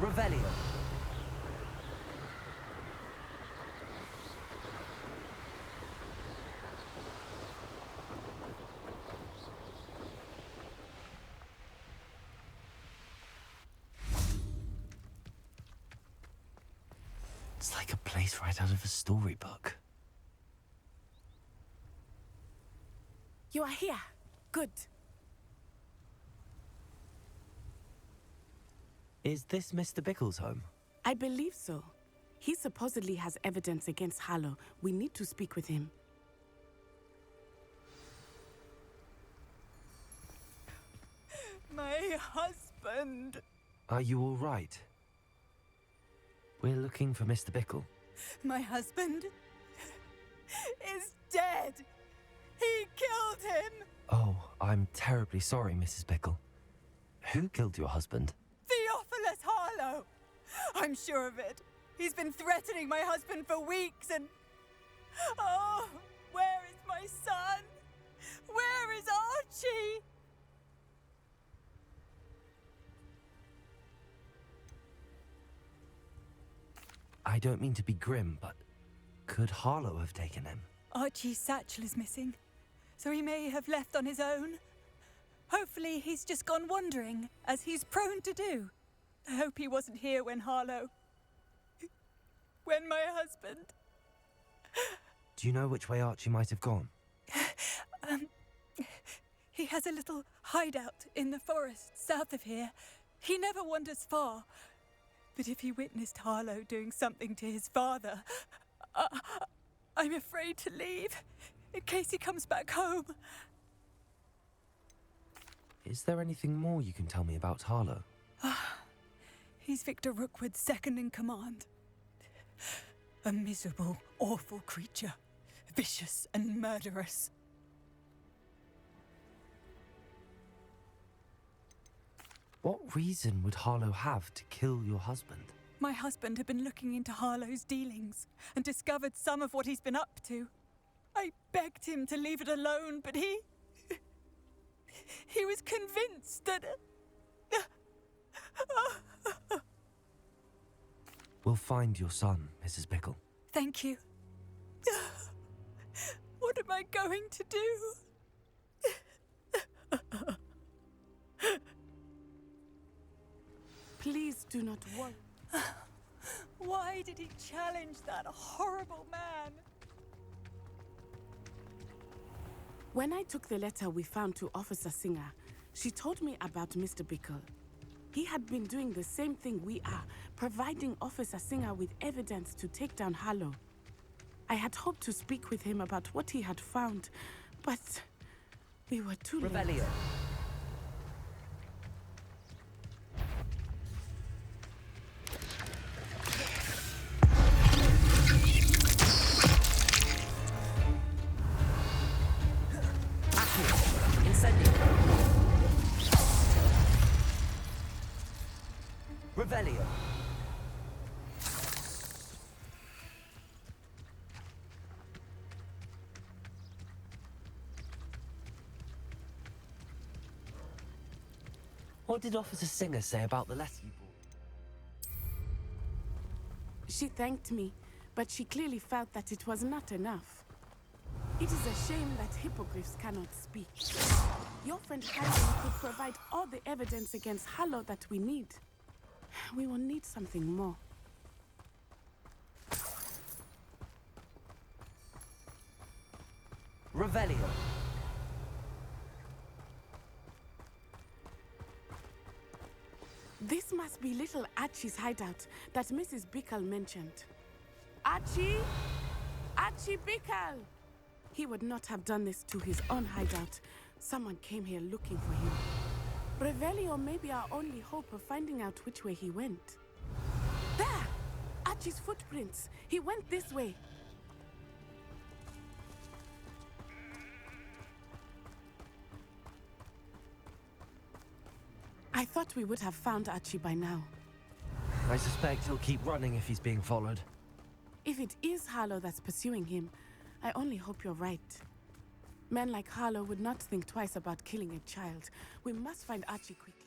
Revelio. It's like a place right out of a storybook. You are here. Good. Is this Mr. Bickle's home? I believe so. He supposedly has evidence against Harlow. We need to speak with him. My husband. Are you all right? We're looking for Mr. Bickle. My husband is dead. He killed him. Oh, I'm terribly sorry, Mrs. Bickle. Who killed your husband? Theophilus Harlow. I'm sure of it. He's been threatening my husband for weeks and... Oh, where is my son? Where is Archie? I don't mean to be grim, but could Harlow have taken him? Archie's satchel is missing, so he may have left on his own. Hopefully he's just gone wandering, as he's prone to do. I hope he wasn't here when Harlow... when my husband... Do you know which way Archie might have gone? He has a little hideout in the forest south of here. He never wanders far. But if he witnessed Harlow doing something to his father, I'm afraid to leave, in case he comes back home. Is there anything more you can tell me about Harlow? He's Victor Rookwood's second in command. A miserable, awful creature, vicious and murderous. What reason would Harlow have to kill your husband? My husband had been looking into Harlow's dealings and discovered some of what he's been up to. I begged him to leave it alone, but he was convinced that... We'll find your son, Mrs. Bickle. Thank you. What am I going to do? Please do not worry. Why did he challenge that horrible man? When I took the letter we found to Officer Singer, she told me about Mr. Bickle. He had been doing the same thing we are, providing Officer Singer with evidence to take down Harlow. I had hoped to speak with him about what he had found, but we were too late. Revelio. Revelio. What did Officer Singer say about the letter you brought? She thanked me, but she clearly felt that it was not enough. It is a shame that hippogriffs cannot speak. Your friend Harlow could provide all the evidence against Harlow that we need. We will need something more. Revelio. This must be little Archie's hideout that Mrs. Bickle mentioned. Archie? Archie Bickle! He would not have done this to his own hideout. Someone came here looking for him. Revelio may be our only hope of finding out which way he went. There! Archie's footprints. He went this way. I thought we would have found Archie by now. I suspect he'll keep running if he's being followed. If it is Harlow that's pursuing him, I only hope you're right. Men like Harlow would not think twice about killing a child. We must find Archie quickly.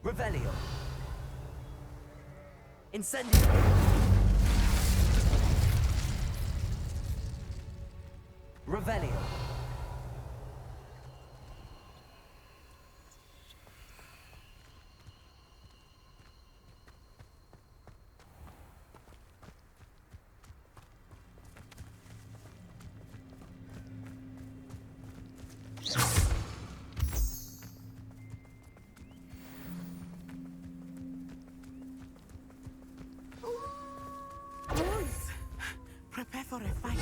Revelio. Incendio. Revelio. Wolves! Prepare for a fight.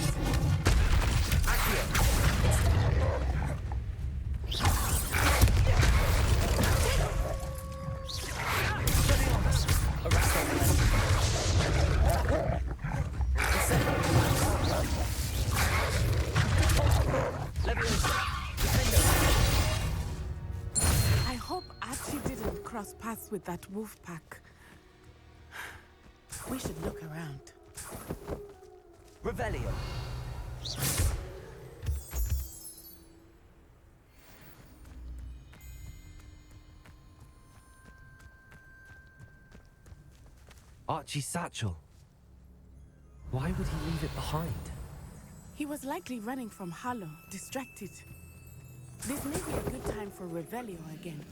I hope Archie didn't cross paths with that wolf pack. We should look around. Revelio. Archie's satchel. Why would he leave it behind? He was likely running from Harlow, distracted. This may be a good time for Revelio again.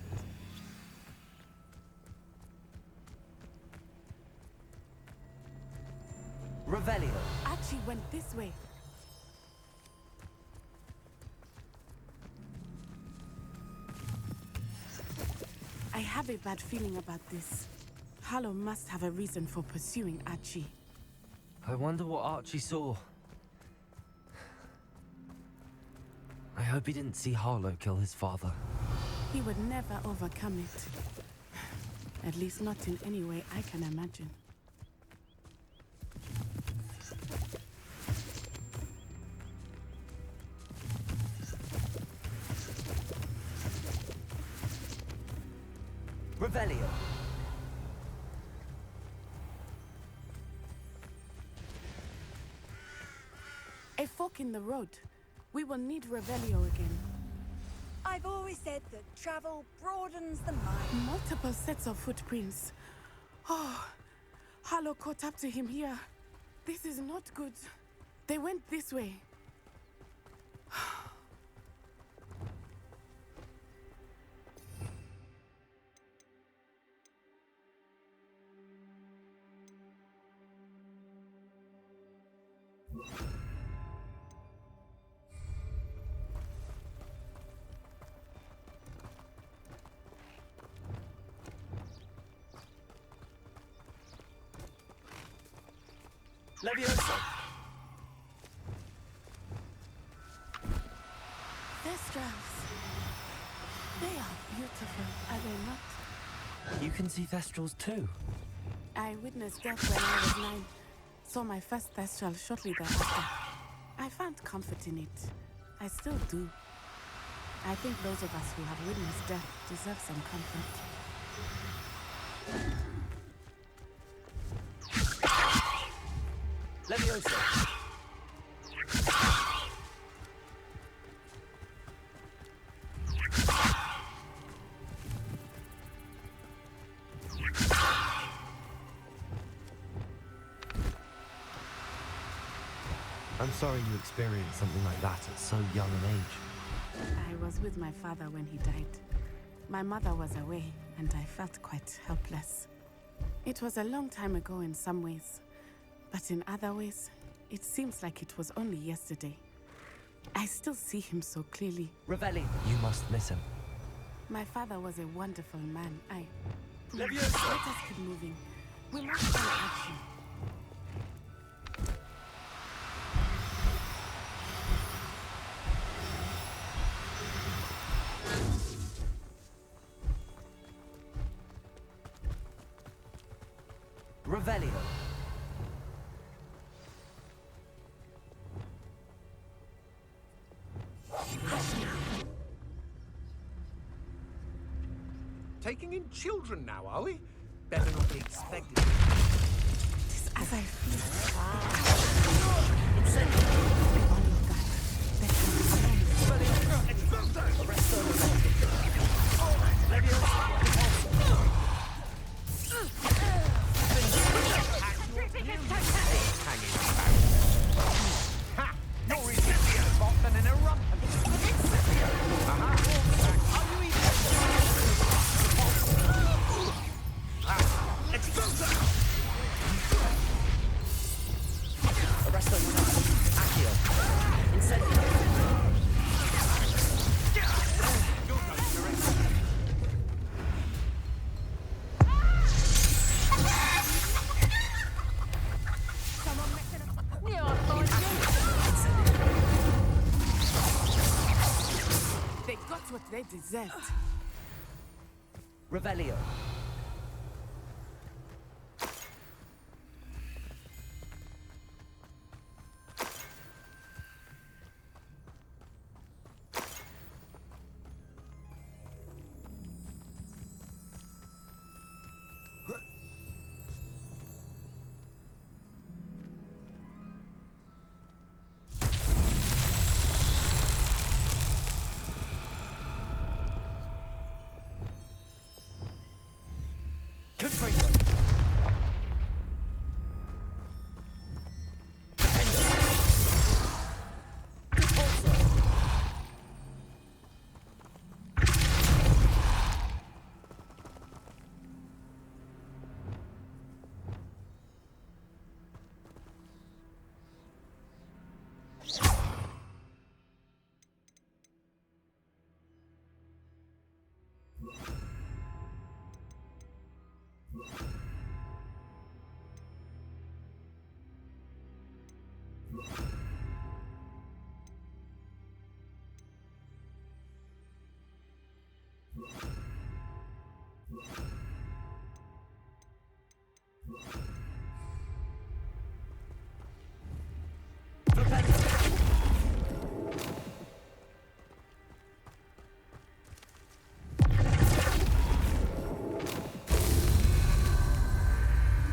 Revelio. Archie went this way. I have a bad feeling about this. Harlow must have a reason for pursuing Archie. I wonder what Archie saw. I hope he didn't see Harlow kill his father. He would never overcome it. At least not in any way I can imagine. Revelio. A fork in the road. We will need Revelio again. I've always said that travel broadens the mind. Multiple sets of footprints. Oh, Harlow caught up to him here. This is not good. They went this way. Leviosa. Thestrals. They are beautiful, are they not? You can see Thestrals too. I witnessed death when I was 9. Saw my first Thestral shortly thereafter. I found comfort in it. I still do. I think those of us who have witnessed death deserve some comfort. Leviosa. I'm sorry you experienced something like that at so young an age. I was with my father when he died. My mother was away, and I felt quite helpless. It was a long time ago in some ways, but in other ways, it seems like it was only yesterday. I still see him so clearly. Revelli. You must miss him. My father was a wonderful man. Leviosa. Let us keep moving. We must find action. Revelio. Taking in children now, are we? Better not be expected. Just as I feel. what they deserved. Revelio.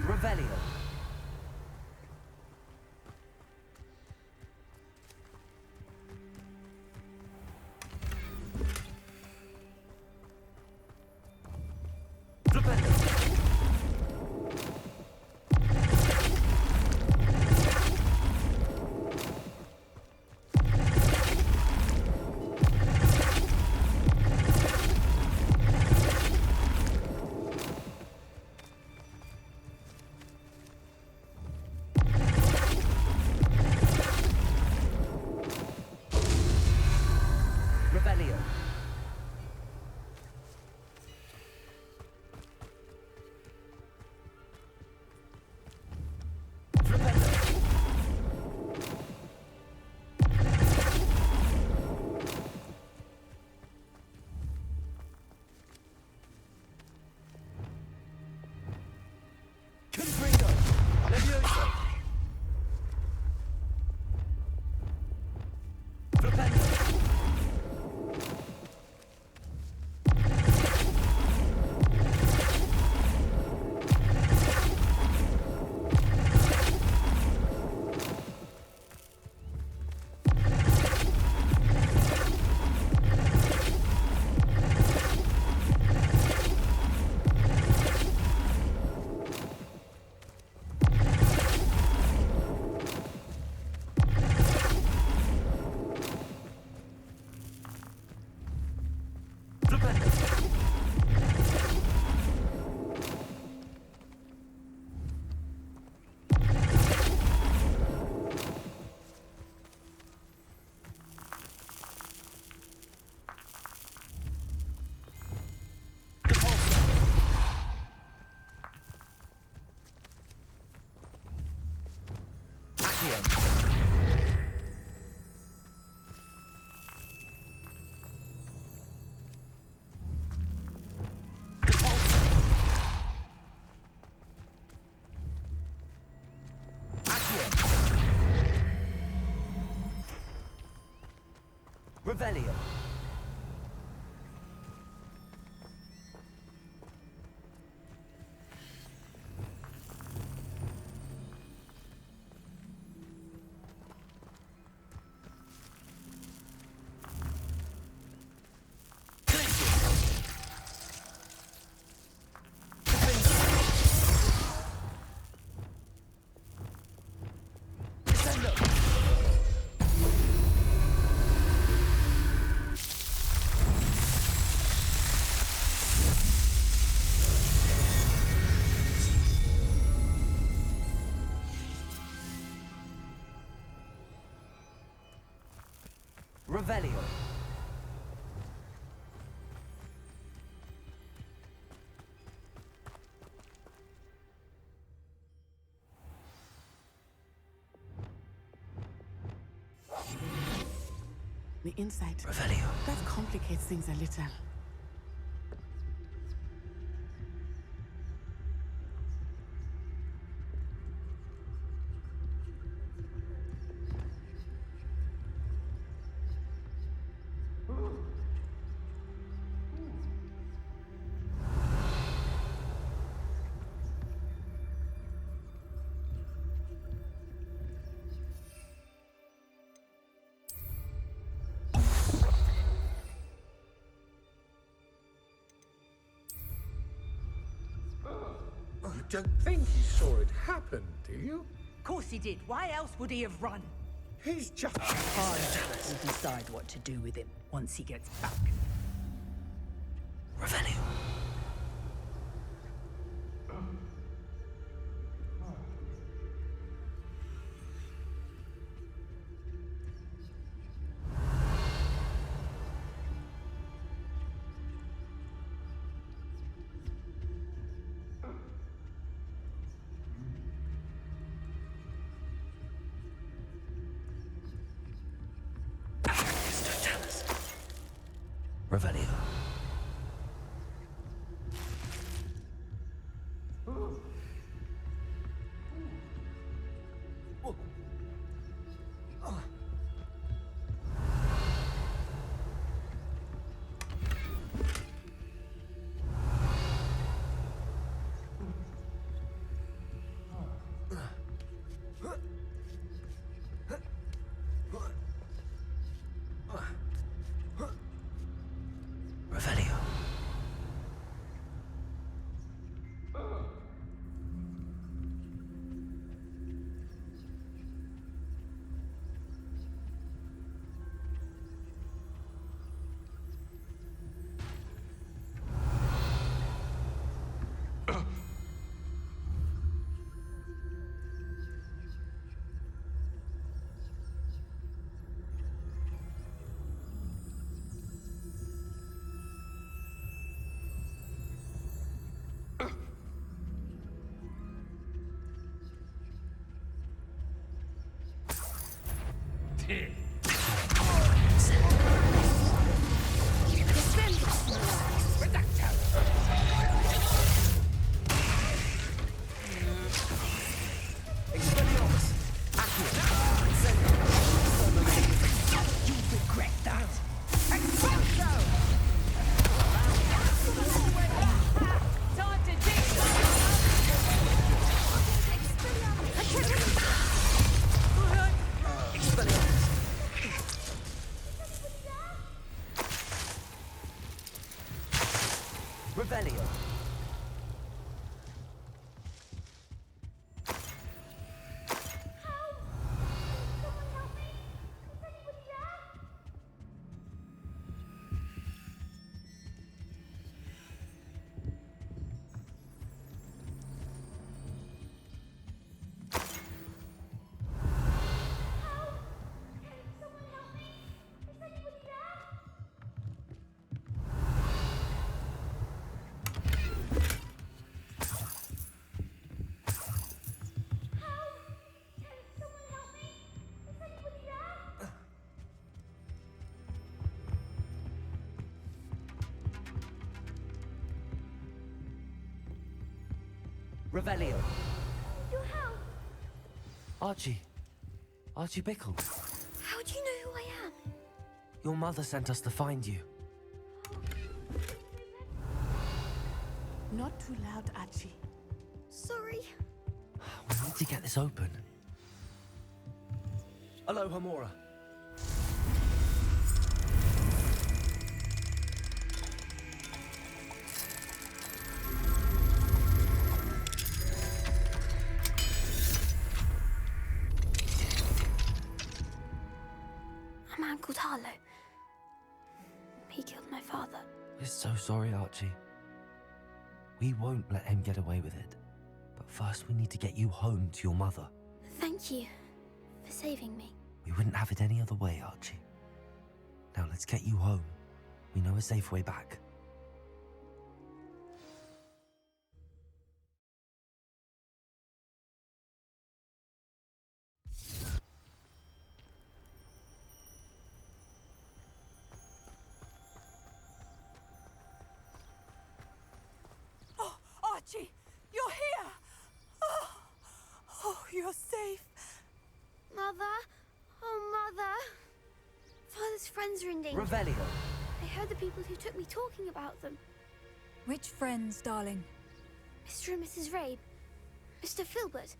Revelio. Revelio. Revelio. The inside. Revelio. That complicates things a little. You don't think he saw it happen, do you? Of course he did. Why else would he have run? He's just... Hogwarts will decide what to do with him once he gets back. Revelio. Revelio. Revelio. Revelio. Revelio. Your help? Archie. Archie Bickle. How do you know who I am? Your mother sent us to find you. Not too loud, Archie. Sorry. We need to get this open. Hello, Hamora. A man called Harlow. He killed my father. We're so sorry, Archie. We won't let him get away with it. But first we need to get you home to your mother. Thank you for saving me. We wouldn't have it any other way, Archie. Now let's get you home. We know a safe way back. friends are in danger. Revelio. I heard the people who took me talking about them. Which friends, darling? Mr. and Mrs. Rabe, Mr. Filbert,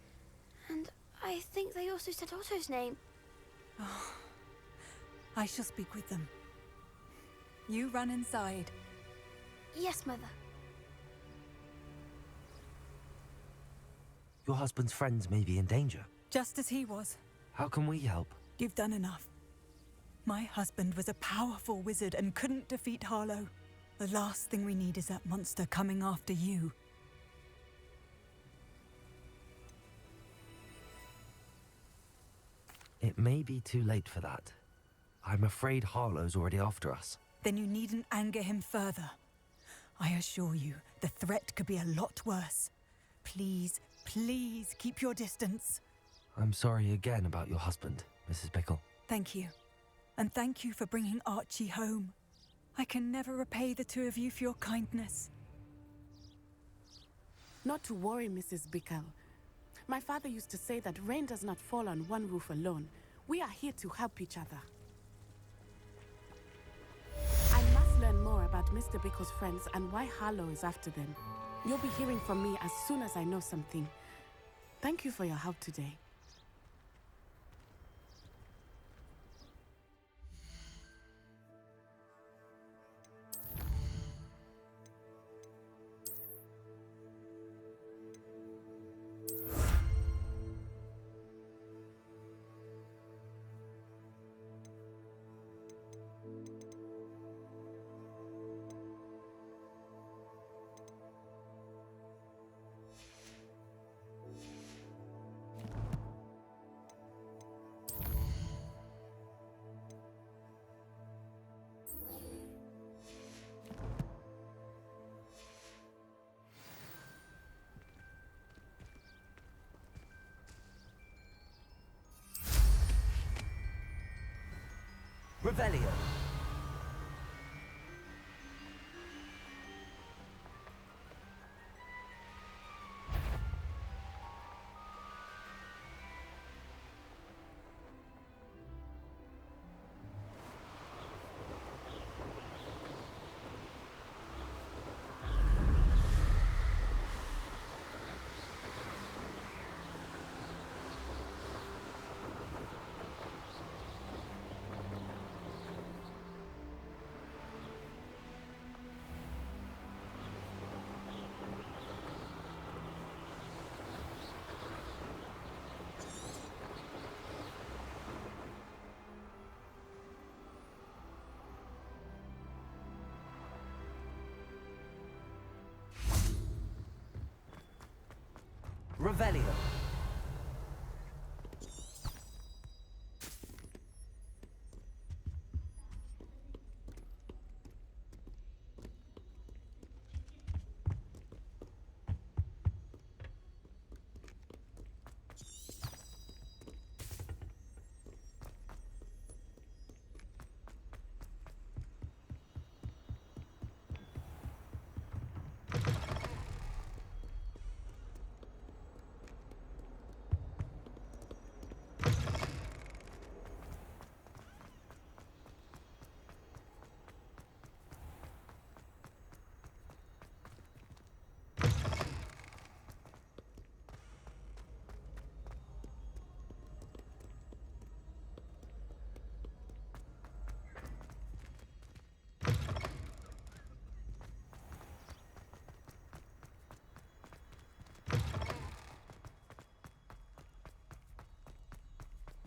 and I think they also said Otto's name. I shall speak with them. You run inside. Yes, Mother. Your husband's friends may be in danger. Just as he was. How can we help? You've done enough. My husband was a powerful wizard and couldn't defeat Harlow. The last thing we need is that monster coming after you. It may be too late for that. I'm afraid Harlow's already after us. Then you needn't anger him further. I assure you, the threat could be a lot worse. Please, please keep your distance. I'm sorry again about your husband, Mrs. Bickle. Thank you. And thank you for bringing Archie home. I can never repay the two of you for your kindness. Not to worry, Mrs. Bickle. My father used to say that rain does not fall on one roof alone. We are here to help each other. I must learn more about Mr. Bickle's friends and why Harlow is after them. You'll be hearing from me as soon as I know something. Thank you for your help today. Revelio. Revelio.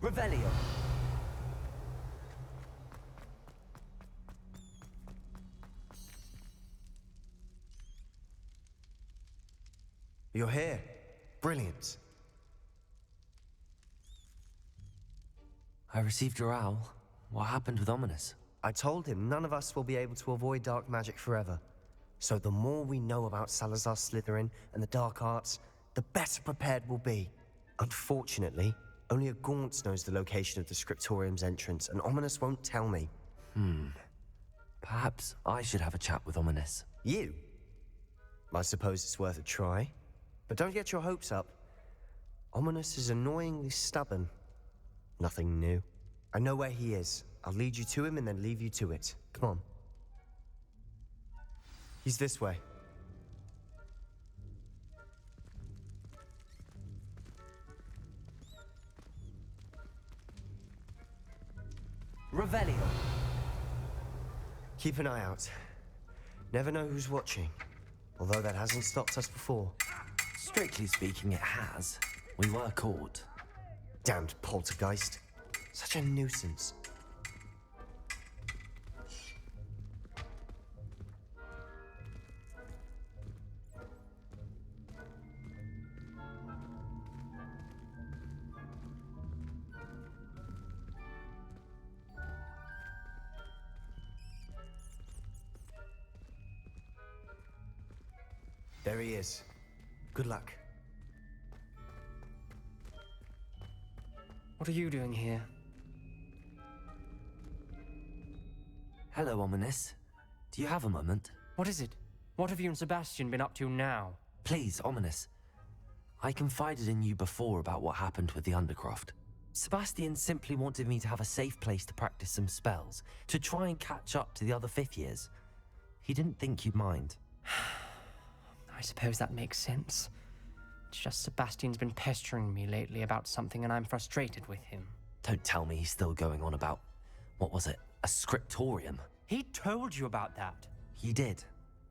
Revelio. You're here. Brilliant. I received your owl. What happened with Ominous? I told him none of us will be able to avoid dark magic forever. So the more we know about Salazar Slytherin and the dark arts, the better prepared we'll be. Unfortunately, only a Gaunt knows the location of the Scriptorium's entrance, and Ominous won't tell me. Perhaps I should have a chat with Ominous. You? I suppose it's worth a try. But don't get your hopes up. Ominous is annoyingly stubborn. Nothing new. I know where he is. I'll lead you to him and then leave you to it. Come on. He's this way. Revelio. Keep an eye out. Never know who's watching. Although that hasn't stopped us before. Strictly speaking, it has. We were caught. Damned poltergeist. Such a nuisance. There he is. Good luck. What are you doing here? Hello, Ominous. Do you have a moment? What is it? What have you and Sebastian been up to now? Please, Ominous. I confided in you before about what happened with the Undercroft. Sebastian simply wanted me to have a safe place to practice some spells, to try and catch up to the other fifth years. He didn't think you'd mind. I suppose that makes sense. It's just Sebastian's been pestering me lately about something and I'm frustrated with him. Don't tell me he's still going on about, what was it, a scriptorium? He told you about that. He did.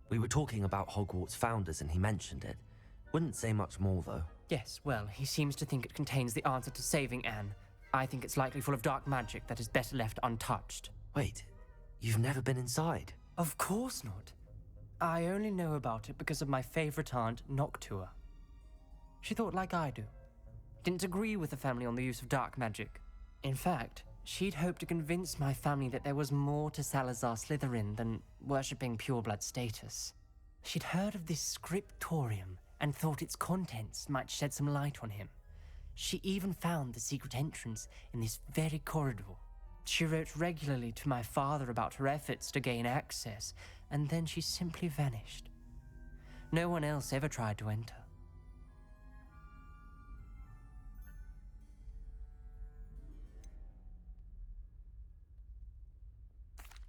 We were talking about Hogwarts founders and he mentioned it. Wouldn't say much more though. Yes, well, he seems to think it contains the answer to saving Anne. I think it's likely full of dark magic that is better left untouched. Wait, you've never been inside? Of course not. I only know about it because of my favorite aunt, Noctua. She thought like I do. Didn't agree with the family on the use of dark magic. In fact, she'd hoped to convince my family that there was more to Salazar Slytherin than worshipping pureblood status. She'd heard of this scriptorium and thought its contents might shed some light on him. She even found the secret entrance in this very corridor. She wrote regularly to my father about her efforts to gain access, and then she simply vanished. No one else ever tried to enter.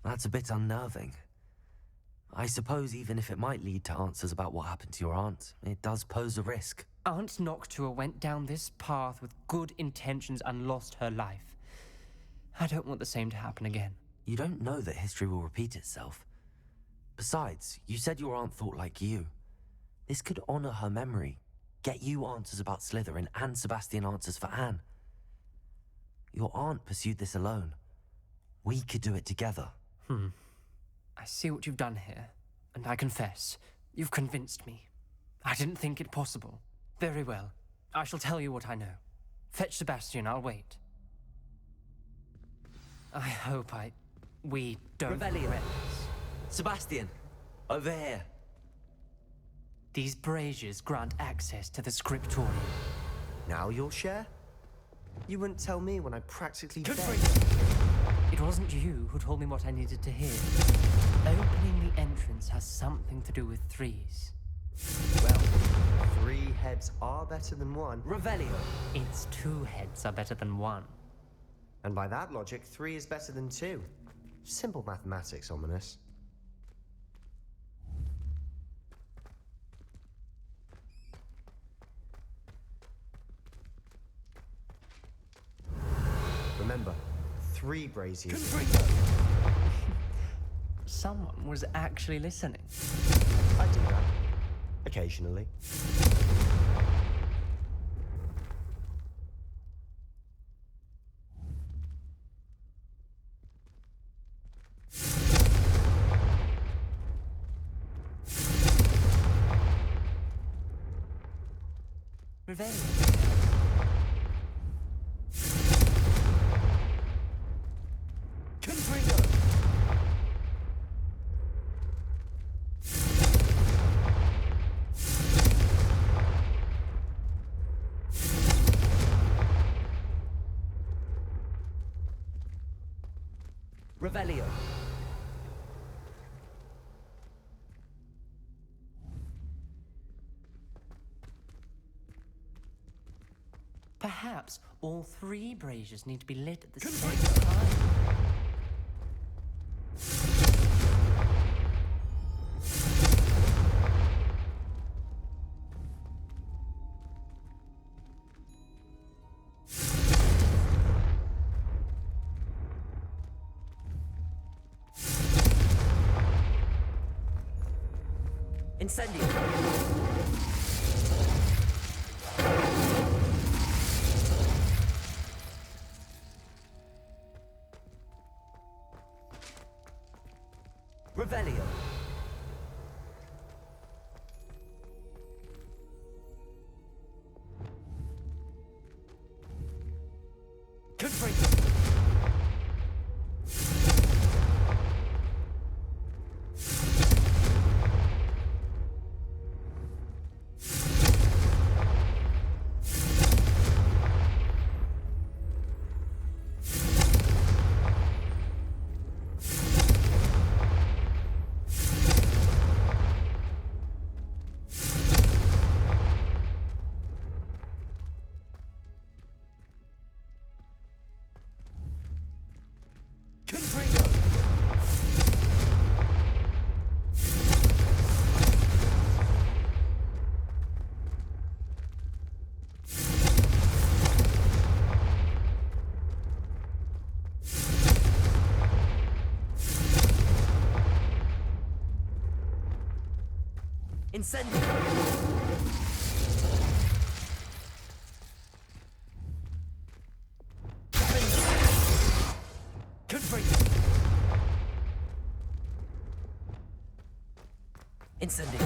That's a bit unnerving. I suppose even if it might lead to answers about what happened to your aunt, it does pose a risk. Aunt Noctua went down this path with good intentions and lost her life. I don't want the same to happen again. You don't know that history will repeat itself. Besides, you said your aunt thought like you. This could honor her memory, get you answers about Slytherin and Sebastian answers for Anne. Your aunt pursued this alone. We could do it together. I see what you've done here, and I confess, you've convinced me. I didn't think it possible. Very well. I shall tell you what I know. Fetch Sebastian, I'll wait. I hope we don't Revelio. regret this. Sebastian, over here. These braziers grant access to the scriptorium. Now you'll share? You wouldn't tell me when I practically Good begged. for you. It wasn't you who told me what I needed to hear. Opening the entrance has something to do with threes. Well, 3 heads are better than 1. Revelio. Its 2 heads are better than 1. And by that logic, 3 is better than 2. Simple mathematics, Ominous. Remember, 3 braziers. Someone was actually listening. I do that. Occasionally. Revenge. Revelio. Perhaps perhaps all 3 braziers need to be lit at the same time. Incendio! Revelio! Confringo! Incendio! Confringo! Incendio!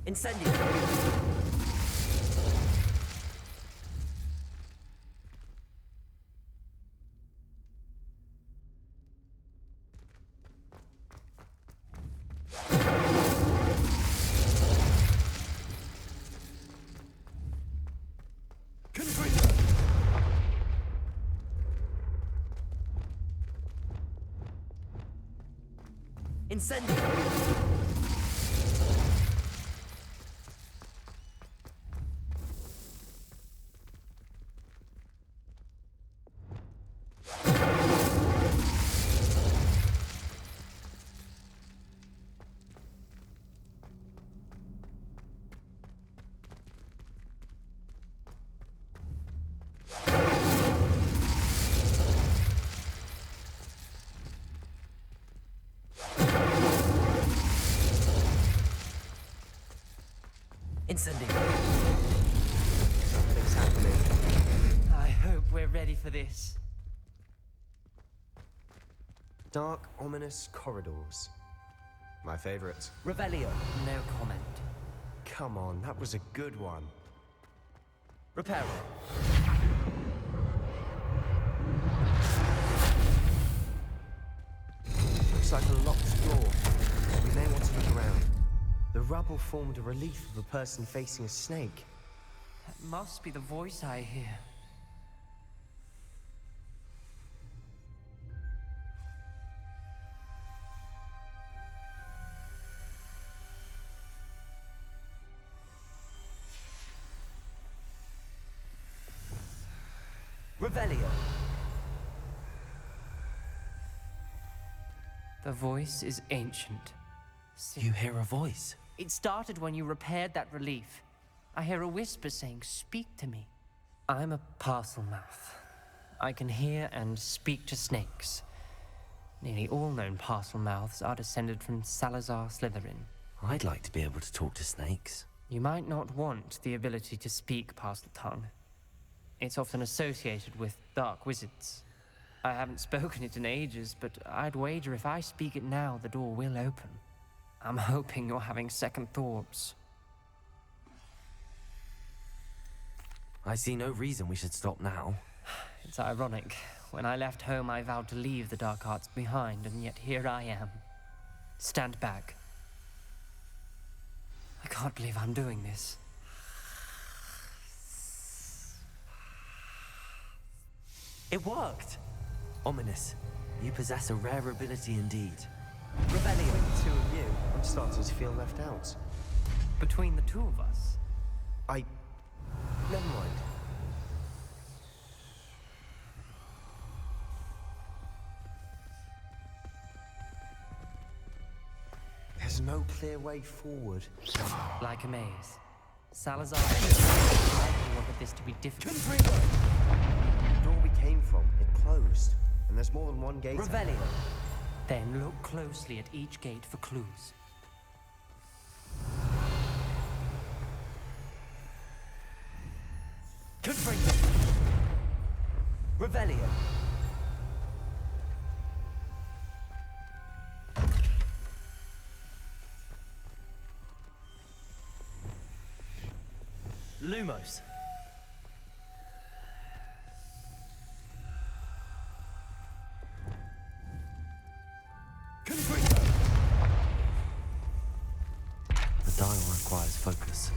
Incendio! Confringo! Incendio! Incendio! Something's happening. I hope we're ready for this. Dark, ominous corridors. My favorite. Revelio! No comment. Come on, that was a good one. Reparo! Looks like a locked door. We may want to look around. The rubble formed a relief of a person facing a snake. That must be the voice I hear. Revelio! The voice is ancient. You hear a voice? It started when you repaired that relief. I hear a whisper saying, "Speak to me." I'm a parcel mouth. I can hear and speak to snakes. Nearly all known parcel mouths are descended from Salazar Slitherine. I'd like to be able to talk to snakes. You might not want the ability to speak parcel tongue. It's often associated with dark wizards. I haven't spoken it in ages, but I'd wager if I speak it now, the door will open. I'm hoping you're having second thoughts. I see no reason we should stop now. It's ironic. When I left home, I vowed to leave the dark arts behind, and yet here I am. Stand back. I can't believe I'm doing this. It worked! Ominous, you possess a rare ability indeed. Revelio! Two of you, I'm starting to feel left out. Between the two of us, Never mind. There's no clear way forward. like a maze. Salazar likely wanted this to be difficult. The door we came from, it closed. And there's more than one gate. Revelio! Then look closely at each gate for clues. Confringo! Revelio! Lumos! Confringo! The dial requires focus.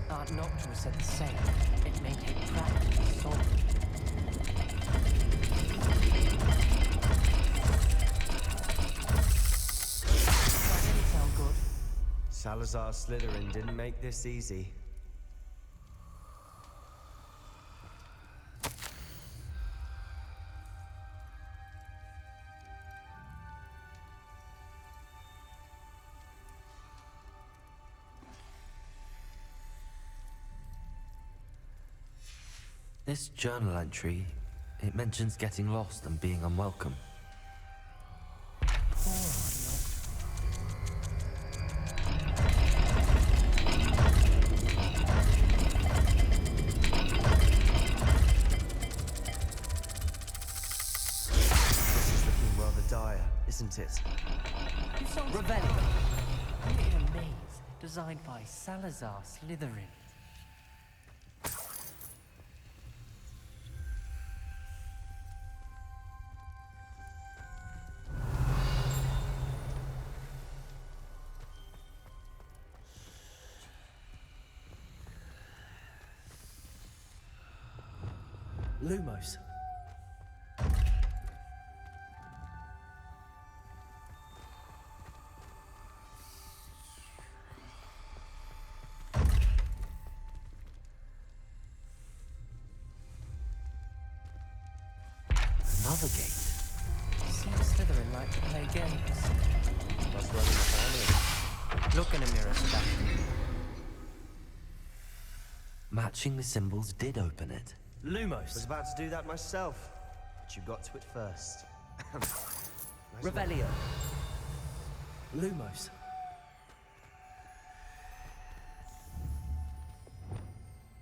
Aunt Noctua said the same. It may take practice to solve it. That didn't sound good. Salazar Slytherin didn't make this easy. This journal entry, it mentions getting lost and being unwelcome. Poor Aunt Noctua. This is looking rather dire, isn't it? Revelio! In a maze designed by Salazar Slytherin. Lumos. Another gate. Seems Slytherin like to play games. Must run in the family. Look in a mirror, Sebastian. Matching the symbols did open it. I was Lumos. about to do that myself, but you got to it first. Nice one. Revelio. Lumos.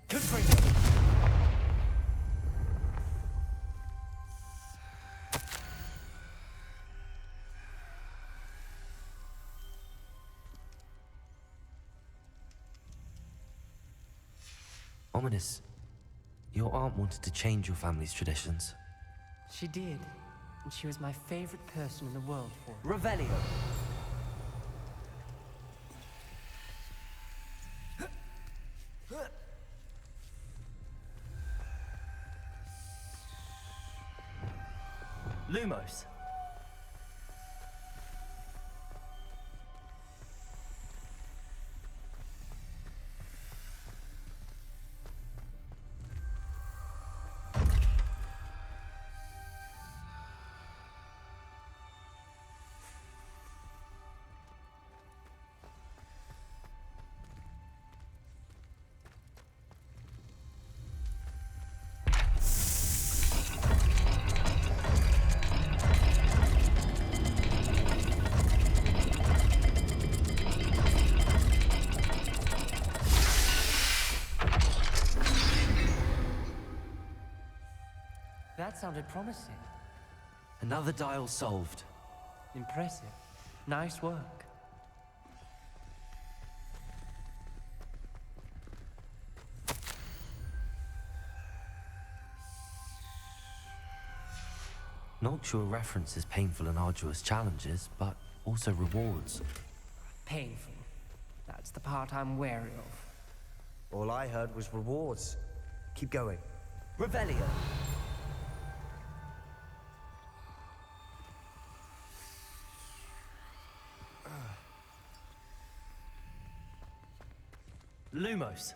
Confringo. Ominous. Your aunt wanted to change your family's traditions. She did, and she was my favorite person in the world for it. Revelio. Lumos. That sounded promising. Another dial solved. Impressive. Nice work. Noctua references painful and arduous challenges, but also rewards. Painful. That's the part I'm wary of. All I heard was rewards. Keep going. Revelio! Lumos.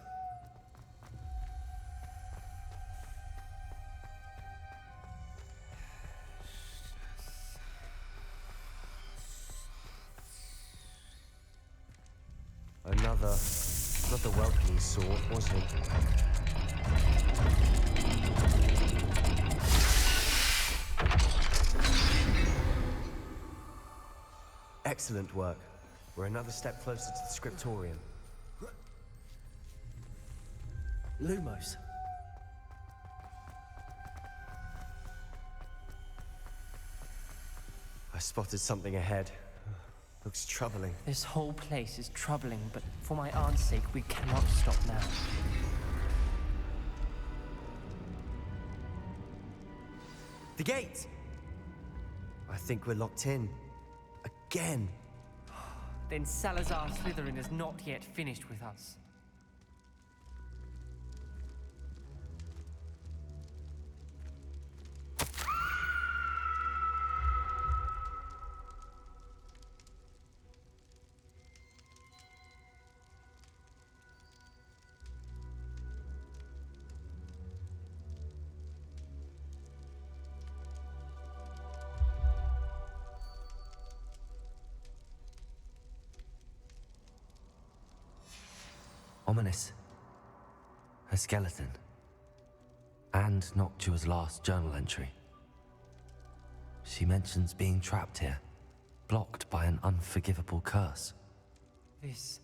Another welcoming sort, wasn't it? Excellent work. We're another step closer to the scriptorium. Lumos. I spotted something ahead. Looks troubling. This whole place is troubling, but for my aunt's sake, we cannot stop now. The gate! I think we're locked in. Again. Then Salazar Slytherin is not yet finished with us. Ominous. A skeleton. And Noctua's last journal entry. She mentions being trapped here, blocked by an unforgivable curse. This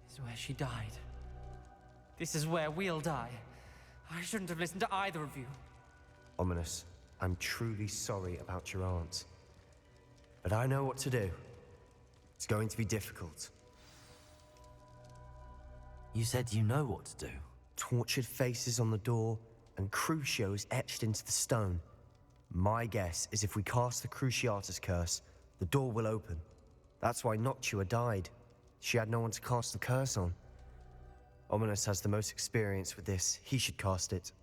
is where she died. This is where we'll die. I shouldn't have listened to either of you. Ominous, I'm truly sorry about your aunt. But I know what to do. It's going to be difficult. You said you know what to do. Tortured faces on the door, and Crucios etched into the stone. My guess is if we cast the Cruciatus curse, the door will open. That's why Noctua died. She had no one to cast the curse on. Ominous has the most experience with this. He should cast it.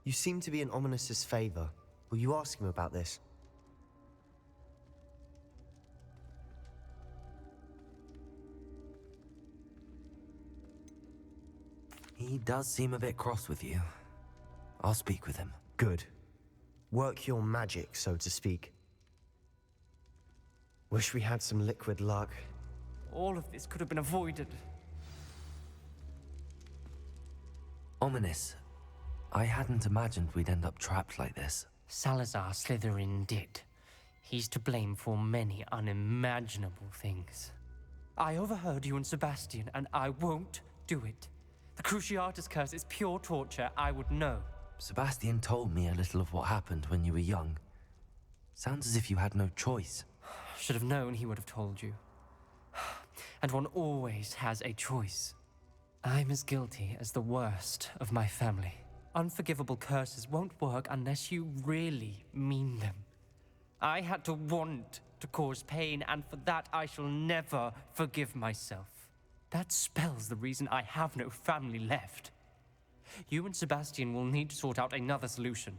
You seem to be in Ominous's favor. Will you ask him about this? He does seem a bit cross with you. I'll speak with him. Good. Work your magic, so to speak. Wish we had some liquid luck. All of this could have been avoided. Ominous. I hadn't imagined we'd end up trapped like this. Salazar Slytherin did. He's to blame for many unimaginable things. I overheard you and Sebastian, and I won't do it. The Cruciatus curse is pure torture. I would know. Sebastian told me a little of what happened when you were young. Sounds as if you had no choice. Should have known he would have told you. And one always has a choice. I'm as guilty as the worst of my family. Unforgivable curses won't work unless you really mean them. I had to want to cause pain, and for that I shall never forgive myself. That spells the reason I have no family left. You and Sebastian will need to sort out another solution.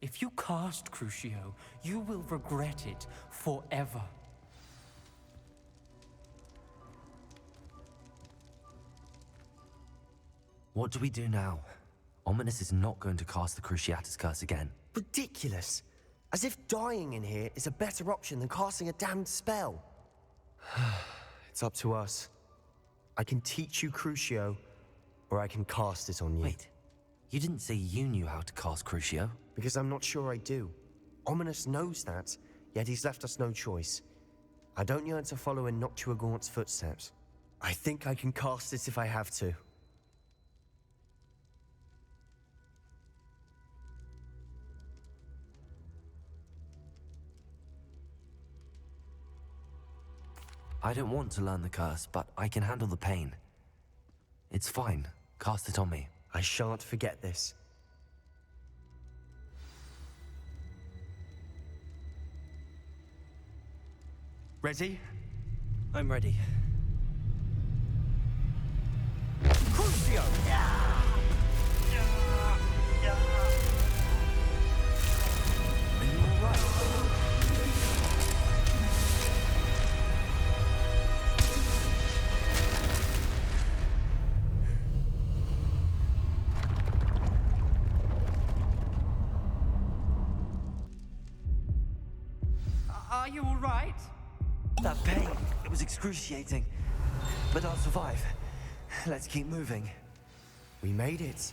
If you cast Crucio, you will regret it forever. What do we do now? Ominous is not going to cast the Cruciatus curse again. Ridiculous. As if dying in here is a better option than casting a damned spell. It's up to us. I can teach you Crucio, or I can cast it on you. Wait, you didn't say you knew how to cast Crucio? Because I'm not sure I do. Ominous knows that, yet he's left us no choice. I don't yearn to follow in Noctua Gaunt's footsteps. I think I can cast it if I have to. I don't want to learn the curse, but I can handle the pain. It's fine. Cast it on me. I shan't forget this. Ready? I'm ready. Crucio! Are you alright? Are you all right? That pain, it was excruciating. But I'll survive. Let's keep moving. We made it.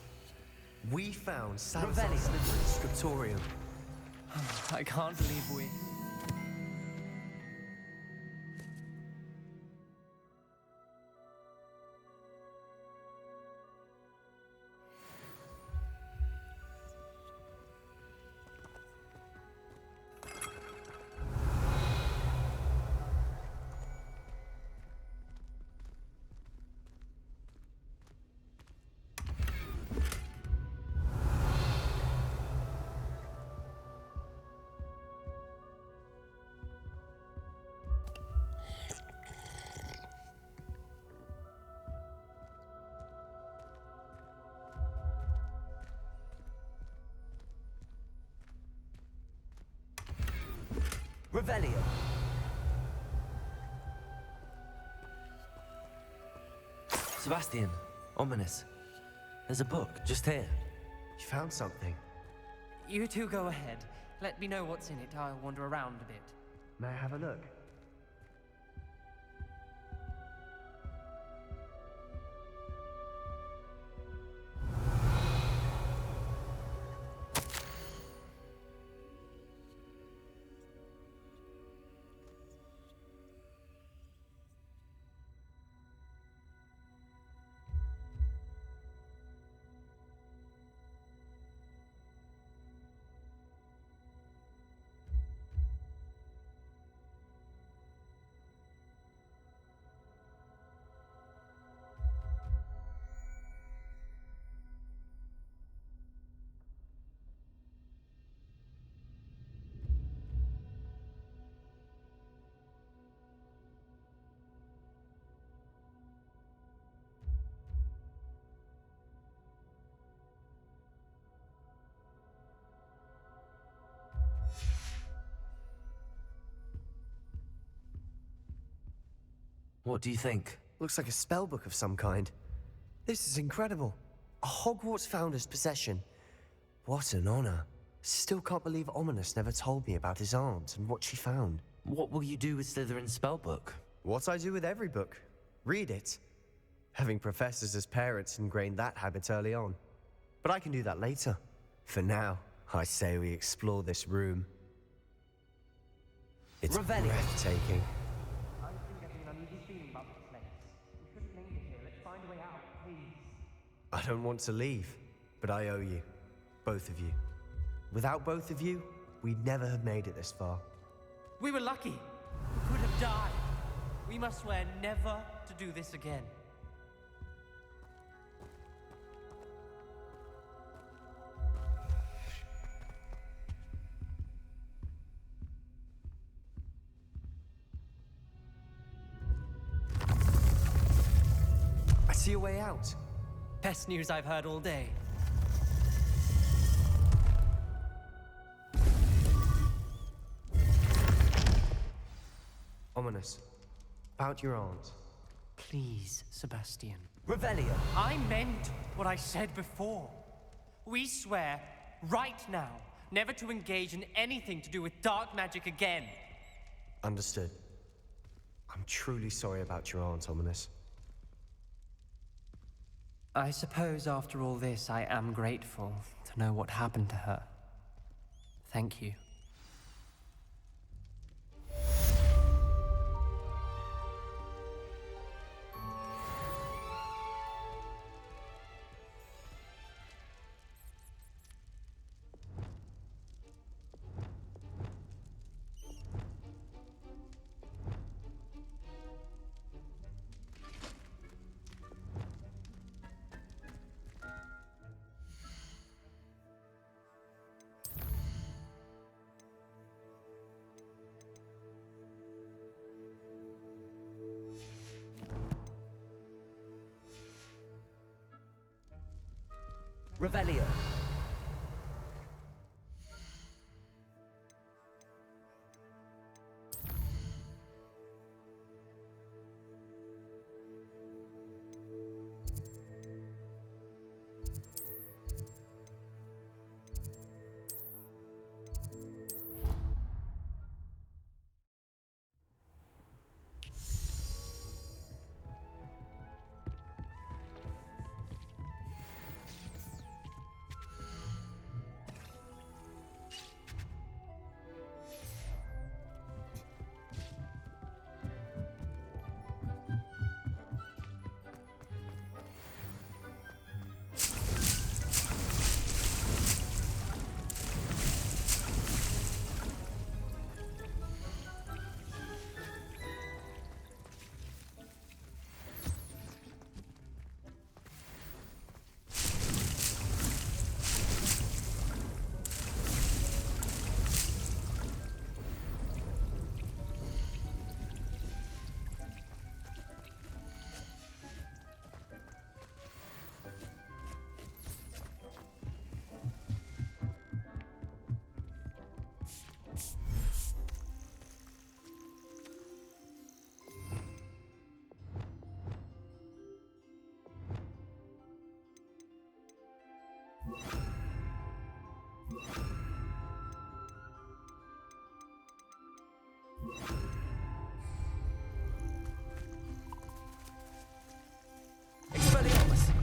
We found Salazar Revelio. Slytherin's scriptorium. I can't believe we... Revelio. Sebastian, ominous. There's a book just here. You found something. You two go ahead. Let me know what's in it. I'll wander around a bit. May I have a look? What do you think? Looks like a spell book of some kind. This is incredible. A Hogwarts founder's possession. What an honor. Still can't believe Ominous never told me about his aunt and what she found. What will you do with Slytherin's spellbook? What I do with every book. Read it. Having professors as parents ingrained that habit early on. But I can do that later. For now, I say we explore this room. It's Revelio. breathtaking. I'm getting an uneasy feeling about this place. We shouldn't linger here. Let's find a way out, please. I don't want to leave, but I owe you. Both of you. Without both of you, we'd never have made it this far. We were lucky. We could have died. We must swear never to do this again. I see a way out. Best news I've heard all day. Ominous. About your aunt. Please, Sebastian. Revelio. I meant what I said before. We swear, right now, never to engage in anything to do with dark magic again. Understood. I'm truly sorry about your aunt, Ominous. I suppose after all this, I am grateful to know what happened to her. Thank you. Revelio. Expelliarmus.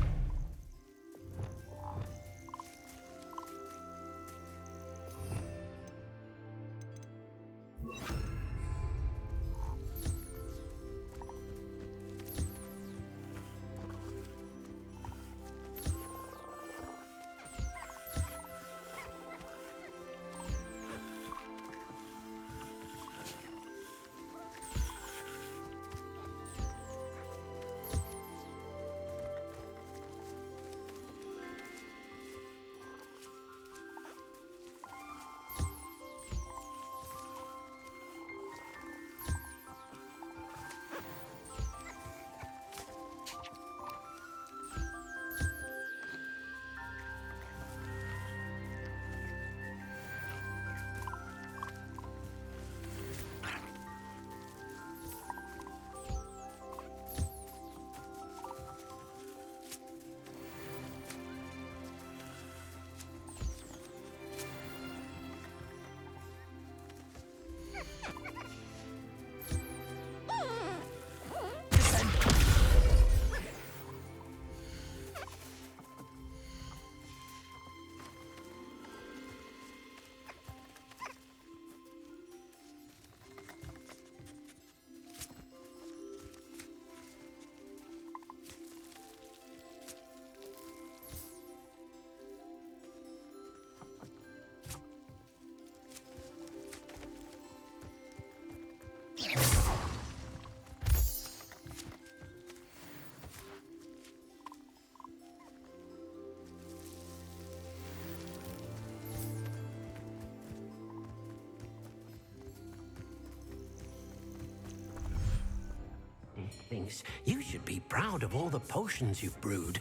Thinks you should be proud of all the potions you've brewed.